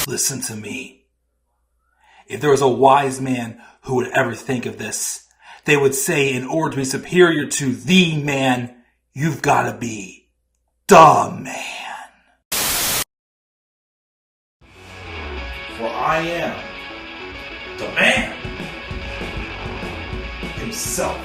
Listen to me. If there was a wise man who would ever think of this, they would say in order to be superior to the man, you've got to be the man. For I am the man himself.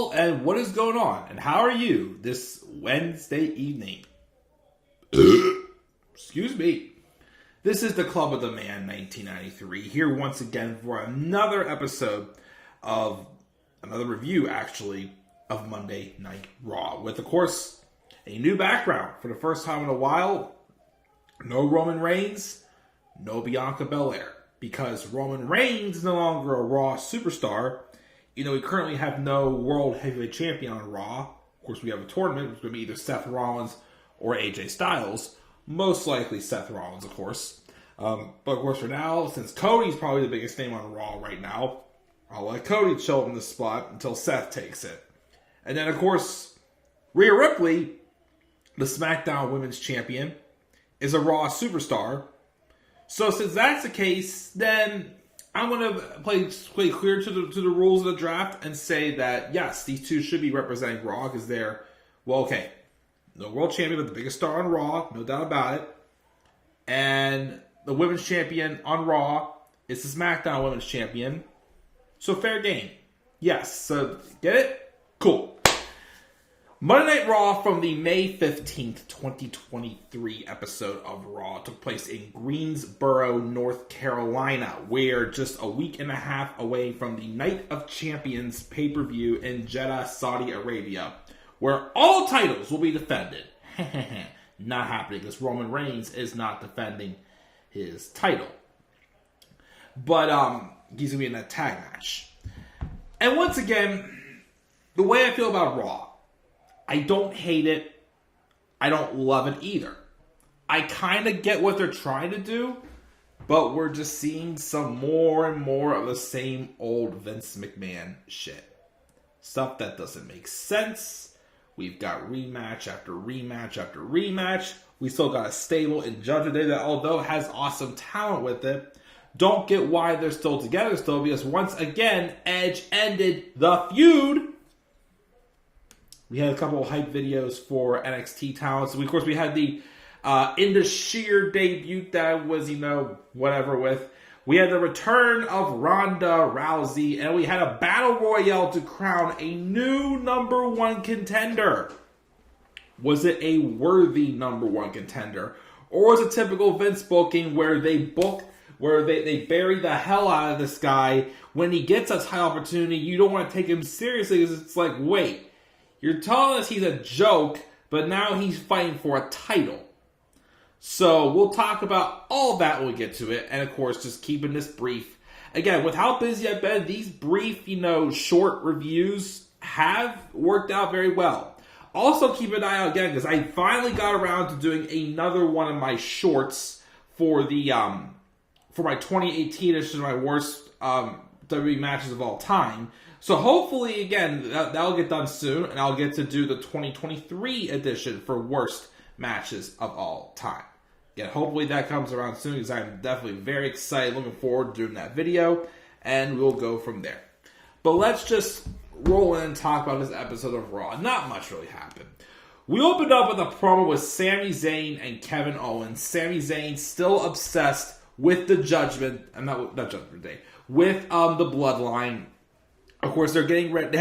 And what is going on? And how are you this Wednesday evening? Excuse me. This is the Club of the Man 1993 here once again for another episode of another review, actually, of Monday Night Raw. With, of course, a new background for the first time in a while. No Roman Reigns, no Bianca Belair. Because Roman Reigns is no longer a Raw superstar. You know, we currently have no World Heavyweight Champion on Raw. Of course, we have a tournament, which is going to be either Seth Rollins or AJ Styles. Most likely Seth Rollins, of course. But, of course, for now, since Cody's probably the biggest name on Raw right now, I'll let Cody chill in this spot until Seth takes it. And then, of course, Rhea Ripley, the SmackDown Women's Champion, is a Raw superstar. So, since that's the case, then I'm going to play clear to the rules of the draft and say that, yes, these two should be representing Raw because they're, well, okay, the world champion but the biggest star on Raw, no doubt about it. And the women's champion on Raw is the SmackDown Women's Champion. So fair game. Yes, so get it? Cool. Monday Night Raw from the May 15th, 2023 episode of Raw took place in Greensboro, North Carolina, where just a week and a half away from the Night of Champions pay-per-view in Jeddah, Saudi Arabia, where all titles will be defended. Not happening because Roman Reigns is not defending his title. But he's going to be in that tag match. And once again, the way I feel about Raw, I don't hate it. I don't love it either. I kind of get what they're trying to do, but we're just seeing some more and more of the same old Vince McMahon shit. Stuff that doesn't make sense. We've got rematch after rematch after rematch. We still got a stable in Judgment Day that, although it has awesome talent with it, don't get why they're still together still, because once again, Edge ended the feud. We had a couple of hype videos for NXT talents. Of course, we had the Indus Sheer debut that was, whatever with. We had the return of Ronda Rousey, and we had a battle royale to crown a new number one contender. Was it a worthy number one contender? Or was it typical Vince booking where they bury the hell out of this guy? When he gets a title opportunity, you don't want to take him seriously because it's like, wait. You're telling us he's a joke, but now he's fighting for a title. So we'll talk about all that when we get to it. And of course, just keeping this brief. Again, with how busy I've been, these brief, short reviews have worked out very well. Also, keep an eye out again, because I finally got around to doing another one of my shorts for the for my 2018 edition of my worst WWE matches of all time. So hopefully, again, that'll get done soon, and I'll get to do the 2023 edition for worst matches of all time. Again, hopefully that comes around soon, because I'm definitely very excited, looking forward to doing that video, and we'll go from there. But let's just roll in and talk about this episode of Raw. Not much really happened. We opened up with a promo with Sami Zayn and Kevin Owens. Sami Zayn still obsessed with the Judgment, not Judgment Day, with the Bloodline. Of course, they're getting ready.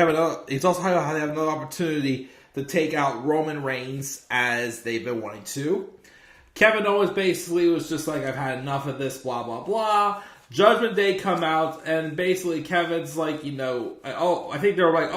It's also how they have another opportunity to take out Roman Reigns as they've been wanting to. Kevin Owens basically was just like, I've had enough of this, blah, blah, blah. Judgment Day come out, and basically Kevin's like, I think they were like,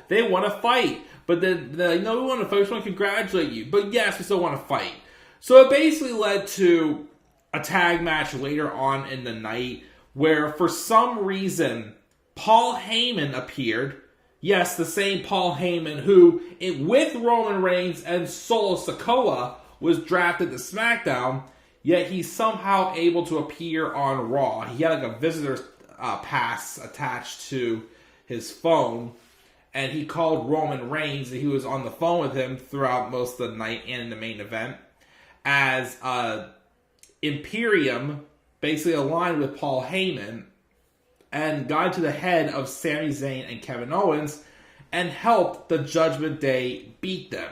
they want to fight. But then, we want to fight, we just want to congratulate you. But yes, we still want to fight. So it basically led to a tag match later on in the night where, for some reason, Paul Heyman appeared. Yes, the same Paul Heyman who, with Roman Reigns and Solo Sikoa, was drafted to SmackDown, yet he's somehow able to appear on Raw. He had like a visitor's pass attached to his phone, and he called Roman Reigns, and he was on the phone with him throughout most of the night and in the main event, as Imperium basically aligned with Paul Heyman and got to the head of Sami Zayn and Kevin Owens and helped the Judgment Day beat them.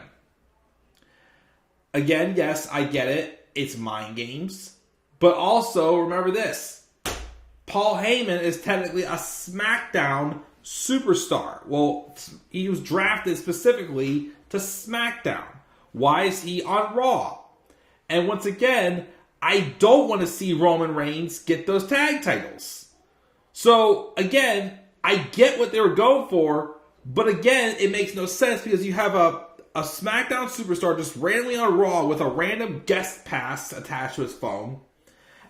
Again, yes, I get it. It's mind games. But also, remember this. Paul Heyman is technically a SmackDown superstar. Well, he was drafted specifically to SmackDown. Why is he on Raw? And once again, I don't want to see Roman Reigns get those tag titles. So, again, I get what they were going for, but again, it makes no sense because you have a SmackDown superstar just randomly on Raw with a random guest pass attached to his phone.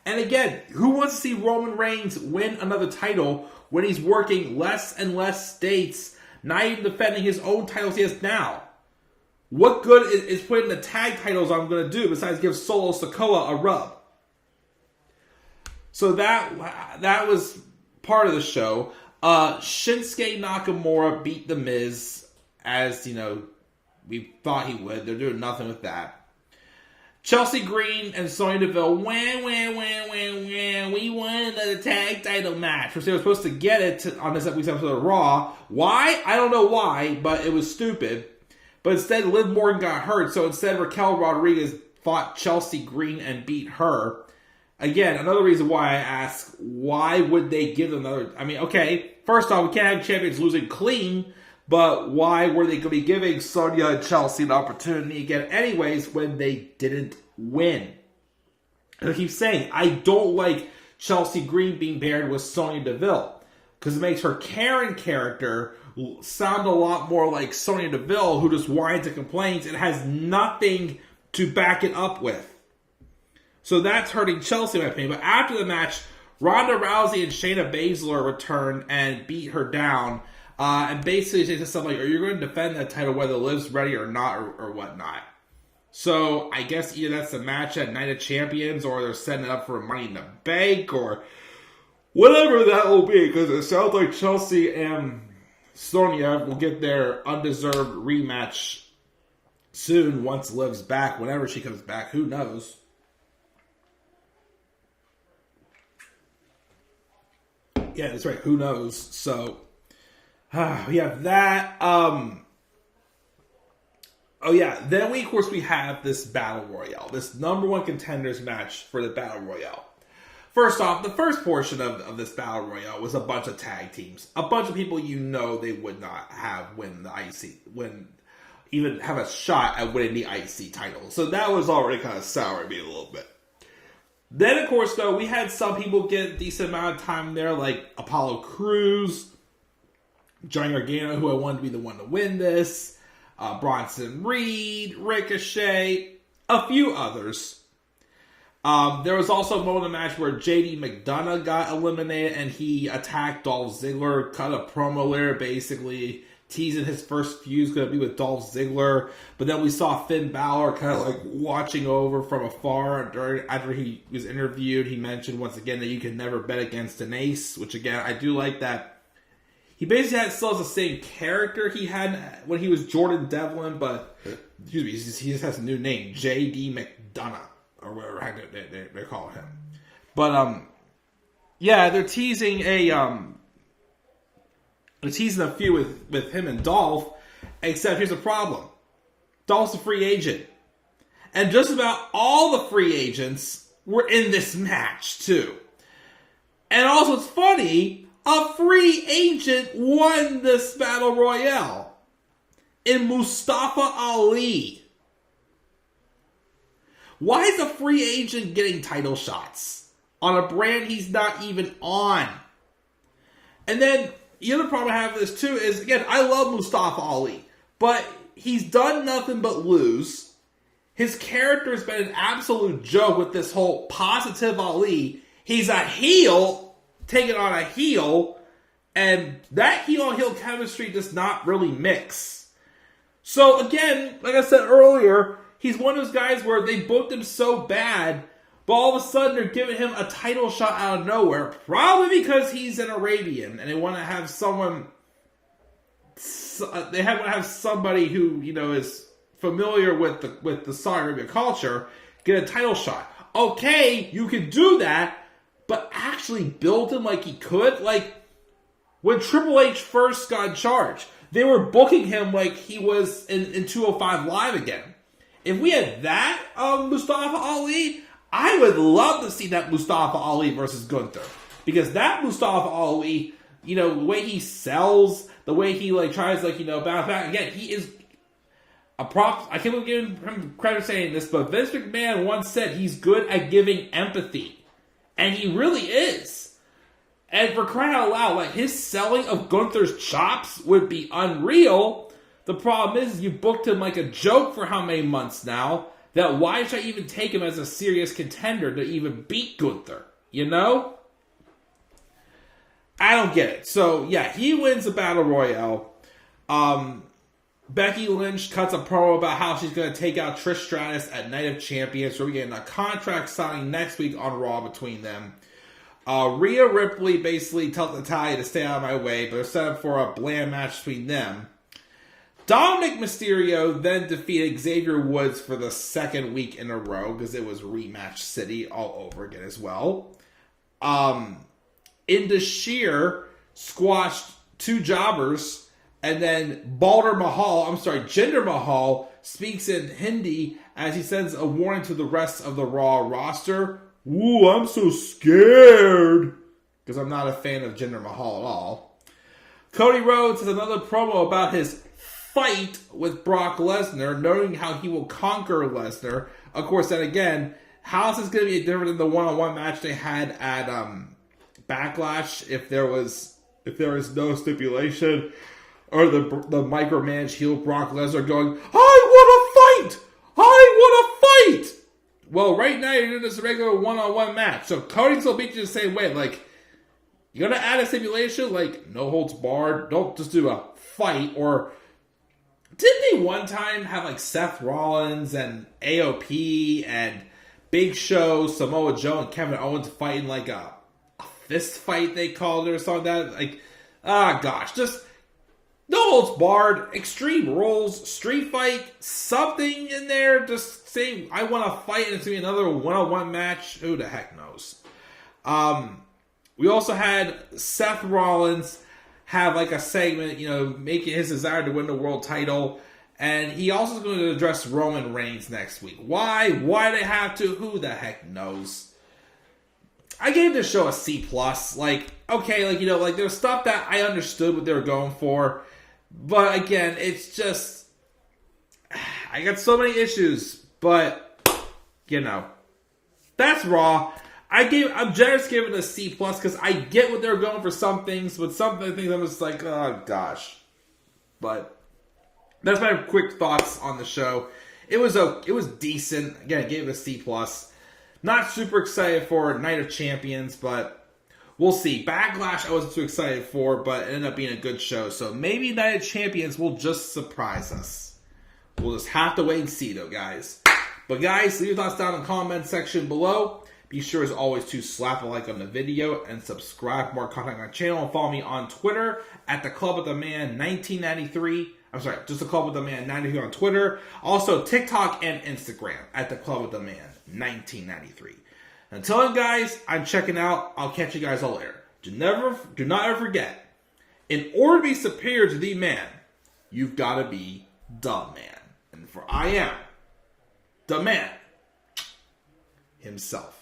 And again, who wants to see Roman Reigns win another title when he's working less and less states, not even defending his own titles he has now? What good is putting the tag titles I'm going to do besides give Solo Sikoa a rub? So that was part of the show. Shinsuke Nakamura beat The Miz, as we thought he would. They're doing nothing with that. Chelsea Green and Sonya Deville, we won another tag title match. Which they were supposed to get it on this week's episode of Raw. Why? I don't know why, but it was stupid. But instead, Liv Morgan got hurt, so instead Raquel Rodriguez fought Chelsea Green and beat her. Again, another reason why I ask, why would they give them another... I mean, okay, first off, we can't have champions losing clean, but why were they going to be giving Sonya and Chelsea an opportunity again anyways when they didn't win? And I keep saying, I don't like Chelsea Green being paired with Sonya Deville, because it makes her Karen character sound a lot more like Sonya Deville, who just whines and complains and has nothing to back it up with. So that's hurting Chelsea, in my opinion. But after the match, Ronda Rousey and Shayna Baszler returned and beat her down. And basically they said something like, are you going to defend that title whether Liv's ready or not, or whatnot? So I guess either that's the match at Night of Champions, or they're setting it up for Money in the Bank, or whatever that will be. Because it sounds like Chelsea and Sonya will get their undeserved rematch soon once Liv's back. Whenever she comes back, who knows? Yeah, that's right. Who knows? So, we have that. Then we have this Battle Royale. This number one contenders match for the Battle Royale. First off, the first portion of this Battle Royale was a bunch of tag teams. A bunch of people they would not have even have a shot at winning the IC title. So that was already kind of souring me a little bit. Then, of course, though, we had some people get a decent amount of time there, like Apollo Crews, Johnny Gargano, who I wanted to be the one to win this, Bronson Reed, Ricochet, a few others. There was also a moment in the match where JD McDonough got eliminated, and he attacked Dolph Ziggler, cut a promo there, basically teasing his first feud is going to be with Dolph Ziggler. But then we saw Finn Balor kind of like watching over from afar after he was interviewed. He mentioned once again that you can never bet against an ace, which again, I do like that. He basically still has the same character he had when he was Jordan Devlin, but excuse me, he just has a new name, J.D. McDonough, or whatever they call him. But they're teasing a feud with him and Dolph, except here's the problem. Dolph's a free agent. And just about all the free agents were in this match, too. And also, it's funny, a free agent won this Battle Royale in Mustafa Ali. Why is a free agent getting title shots on a brand he's not even on? And then the other problem I have with this too is, again, I love Mustafa Ali, but he's done nothing but lose. His character has been an absolute joke with this whole positive Ali. He's a heel, taking on a heel, and that heel-on-heel chemistry does not really mix. So again, like I said earlier, he's one of those guys where they booked him so bad, but all of a sudden they're giving him a title shot out of nowhere, probably because he's an Arabian, and they want to have someone... They want to have somebody who, is familiar with the Saudi Arabia culture get a title shot. Okay, you can do that, but actually build him like he could. Like, when Triple H first got in charge, they were booking him like he was in 205 Live again. If we had that Mustafa Ali, I would love to see that Mustafa Ali versus Gunther. Because that Mustafa Ali, the way he sells, the way he tries bounce back, again, he is a prop. I can't give him credit for saying this, but Vince McMahon once said he's good at giving empathy. And he really is. And for crying out loud, his selling of Gunther's chops would be unreal. The problem is you booked him like a joke for how many months now, that why should I even take him as a serious contender to even beat Gunther? I don't get it. So, yeah, he wins the Battle Royale. Becky Lynch cuts a promo about how she's going to take out Trish Stratus at Night of Champions. So we're getting a contract signing next week on Raw between them. Rhea Ripley basically tells Natalya to stay out of my way, but they're set up for a bland match between them. Dominic Mysterio then defeated Xavier Woods for the second week in a row, because it was rematch city all over again as well. Indashir squashed two jobbers, and then Jinder Mahal speaks in Hindi as he sends a warning to the rest of the Raw roster. Ooh, I'm so scared. Because I'm not a fan of Jinder Mahal at all. Cody Rhodes has another promo about his fight with Brock Lesnar, noting how he will conquer Lesnar. Of course, then again, how is this going to be different than the one-on-one match they had at Backlash if there was no stipulation, or the micromanaged heel Brock Lesnar going, I want to fight! Well, right now you're doing this regular one-on-one match, so Cody's will beat you the same way. You're going to add a stipulation, no holds barred, don't just do a fight, or didn't they one time have Seth Rollins and AOP and Big Show, Samoa Joe, and Kevin Owens fighting a fist fight, they called it, or something just no holds barred, Extreme Rules, street fight, something in there. Just say I want to fight, and it's gonna be another one-on-one match. Who the heck knows? We also had Seth Rollins have a segment, making his desire to win the world title, and he also is going to address Roman Reigns next week. Why? Why they have to? Who the heck knows? I gave this show a C+. There's stuff that I understood what they were going for. But again, it's just... I got so many issues. But, that's Raw. I'm generous giving it a C+, because I get what they're going for some things. But some things I'm just oh gosh. But, that's my quick thoughts on the show. It was decent. Again, I gave it a C+. Not super excited for Night of Champions, but we'll see. Backlash I wasn't too excited for, but it ended up being a good show. So maybe Night of Champions will just surprise us. We'll just have to wait and see, though, guys. But guys, leave your thoughts down in the comment section below. Be sure, as always, to slap a like on the video and subscribe for more content on our channel. And follow me on Twitter at The Club with the Man 1993. I'm sorry, just The Club with the Man 93 on Twitter. Also, TikTok and Instagram at The Club with the Man 1993. Until then, guys, I'm checking out. I'll catch you guys all later. Do not ever forget, in order to be superior to the man, you've got to be the man. And for I am the man himself.